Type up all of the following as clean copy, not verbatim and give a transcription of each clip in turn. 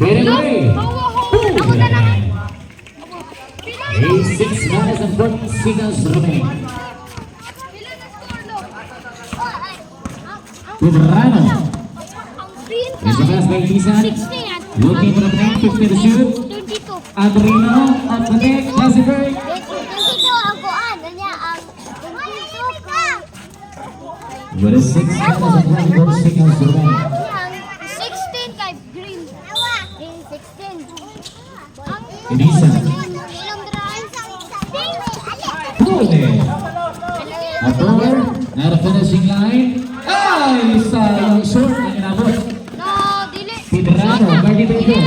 Fade away. Ako na lang. 6 minutes and 40 seconds remaining. Pedrano. Is the best by Lisan. 16 Looking for the plane, 50 to shoot. 22. Adrino on the deck, Classified. 22 ang kuan. Kanya ang 22 ka. With a 6 minutes and 24 seconds remaining. Ang 16 kay green. Green 16. Ang Lisan. ilang drive. Huli. A thrower, at a finishing line. Ay, sayang short ang inabot. No, dili. Pedrano, bagi to go.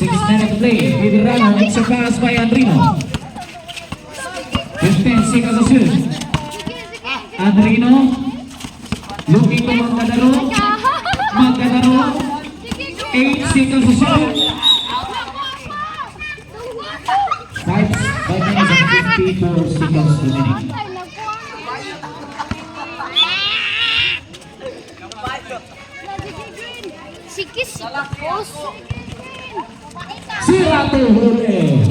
6 minute play. Pedrano, it's a pass by Adrino. 15 seconds to shoot. Adrino, looking to magkadaro. Magkadaro. 8 seconds to shoot. 5 minutes and 54 seconds remaining. Sikis. Sirato huli.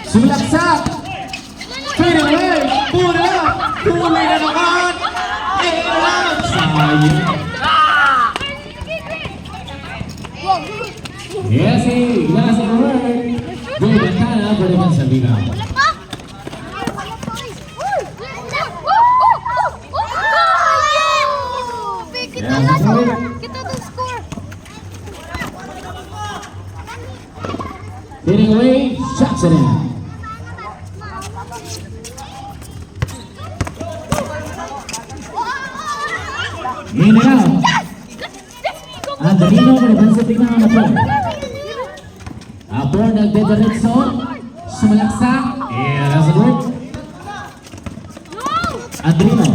Sulaksak. Fade away. Pura. Huli na naman. Sayang. Yes, last word. Go Bantana for the Mansalina. Wala pa? Kita to score. Fading away, shots it in. In and out. Adrino for the Mansalina on the point. Apor nagdediretso. Sumalaksak. Yeah, that's a work. Adrino.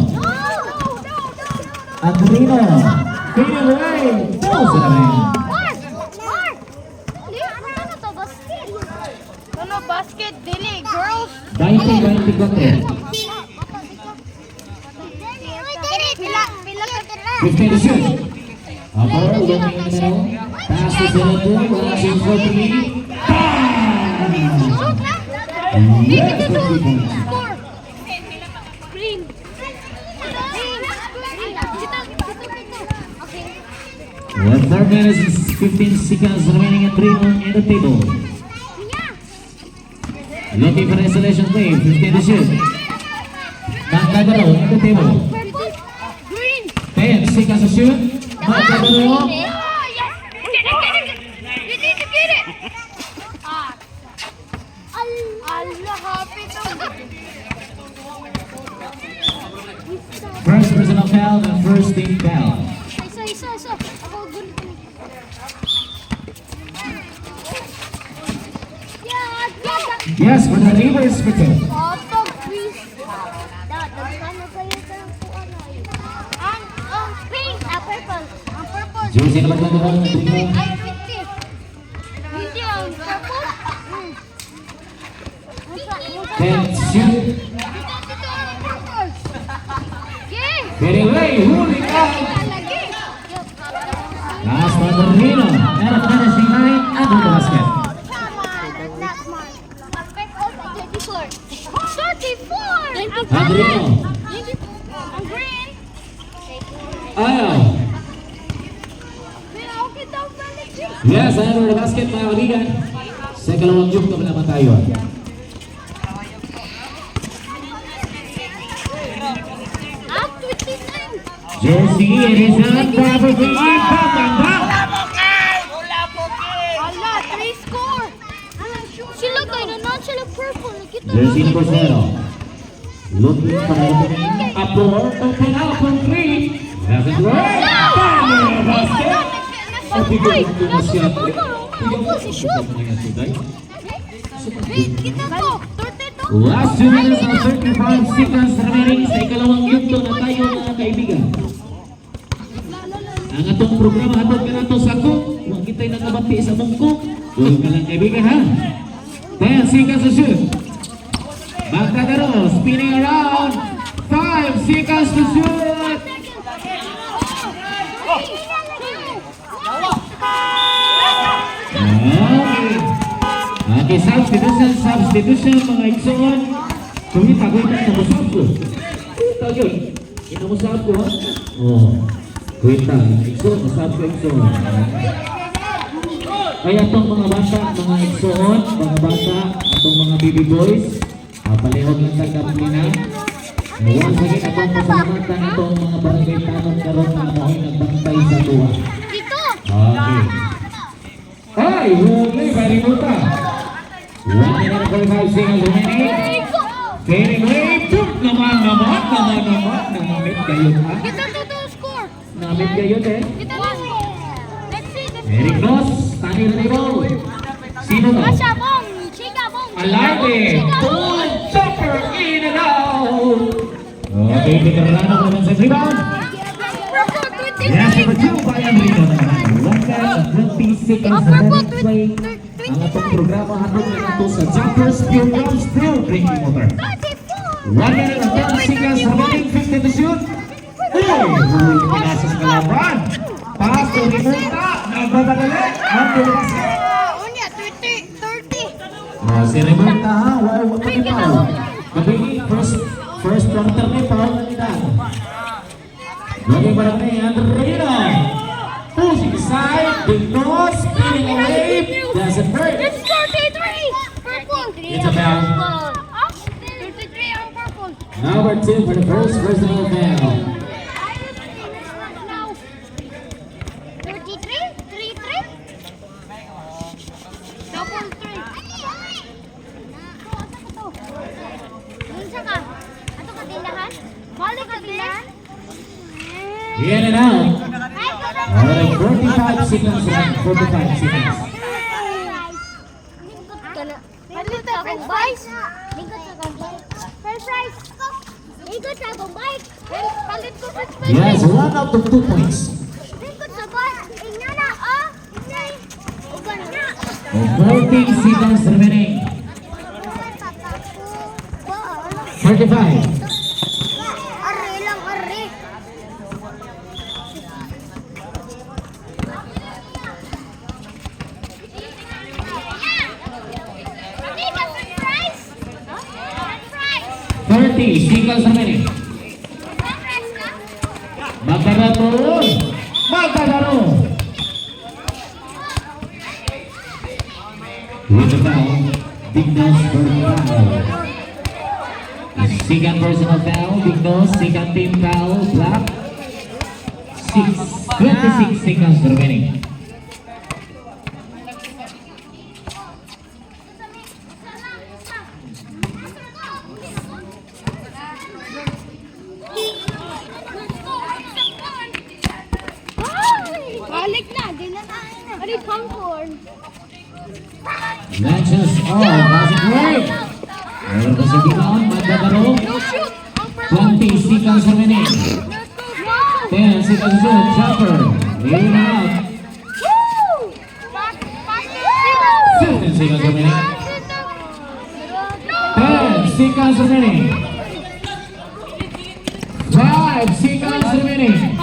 Adrino. Fading away. Pulls it away. Basket, dili, girls. 20-24. 15 to shoot. Apor looking in the middle. Pass to Zelato. Rushing for three. Bang! Yes, for 3 points. Score. Green. With 4 minutes and 15 seconds remaining at 3 in the table. Looking for isolation play. 15 to shoot. Magkagaro in the table. Green. 10 seconds to shoot. Magkagaro. Yes. Get it. You need to get it. Allah, happy to. First personal foul and first team foul. Isa. Ako gulo. Yes, for the Rivers Cricket. Auto freeze. Ano kayo sa kuan ay? Ang pink, purple. Ang purple. Jersey number 21 na Trino. Ay, 50. Hindi ang purple. 10 shoot. Dito ang purple. Okay. Very away. Huli ka. Lagi. Last one for Rino. And a finishing line under the basket. That's mine. Purple, 34. 24. Adrino. Ang green. Ayaw. Okay daw balik. Yes, under the basket mga kaibigan. Sa ikalawang joke na naman tayo. Ah, 29. Jersey, it is not probably bang. Ala, 3 score. Sila tayo na sila purple. Kita Jersey number 0. Looking for the opening. Apor, open out from 3. Doesn't work. Bang! Basket. Ang bigay ko na siya. Kita to. 32. Last 2 minutes and 35 seconds remaining sa ikalawang yugto na tayo mga kaibigan. Ang atong programa hatod ka nato sa cook. Huwag kita'y nakabati sa mong cook. Huwag ka lang kaibigan ha. 10 seconds to shoot. Magkagaro, spinning around. 5 seconds to shoot. Okay, substitution mga igsoon. Kumita sa musab ko. Kumita yun. Inamusab ko ha? Oo. Kumita. Igsoon, musab ko igsoon. Kaya itong mga bata, mga igsoon, mga bata, itong mga baby boys, palihog lang sa kaplina. Once again, atong pasalamatan itong mga barangay tanong karon na mo'y nagbantay sa tuwa. Dito! Okay. Ay, huli, barimuta. 1 minute and 45 seconds remaining. Very great. Naman. Namit kayo ha? Kita to score! Namit kayo eh. Kita to score! Let's see! Eric Nos, Tani Ranibo. Sino to? Masha Bong! Chica Bong! Alarte. Boom! Chopper in and out. Okay, Peterano naman sa rebound. Yes, number 2 by Enrico naman. 1 seconds remaining play. Ang atong programa handog na ito sa Jumpers Pure Gum Still Drinking Water. 1 minute and 30 seconds remaining, 50 to shoot. Huli pinasa sa kalaban. Pass to Rimuta. Nagbabagali. Ang basket. Unya, 30. Si Rimuta ha. Wow, what the foul? Kabili, first quarter na foul na nila. Lagi ba na yan? Rino. Pushing aside. Big nose. Spinning away. Doesn't hurt. It's 33! Purple! It's a foul. 33 on purple. Number 2 for the first personal foul. 33? 33? Double 3. Dunsa ka? Ato ka tindahan? Balik ka tindahan? In and out. Alright, 45 seconds left. 45 seconds. Lingkod sa akong bike. Lingkod sa akong bike. French fries. Lingkod sa akong bike. Palit ko french fries. Yes, 1 out of 2 points. Lingkod sa bike. Inana, ah. Inay. Ugan na. 14 seconds remaining. 35. Arre lang, arre. French fries? French fries. 30 seconds remaining. French fries ka? Magkaroon. With the foul, Big Nose for the foul. Second personal foul, Big Nose, second team foul, Black. 26 seconds remaining. Balik na, di na tayo na. Ano yung popcorn? Matches all, doesn't work. Meron ka sa ginoon, magkakaroon. No shoot! On purple! 20 seconds remaining. 10 seconds to shoot, Chopper. In and out. Woo! 15 seconds remaining. 10 seconds remaining. 5 seconds remaining.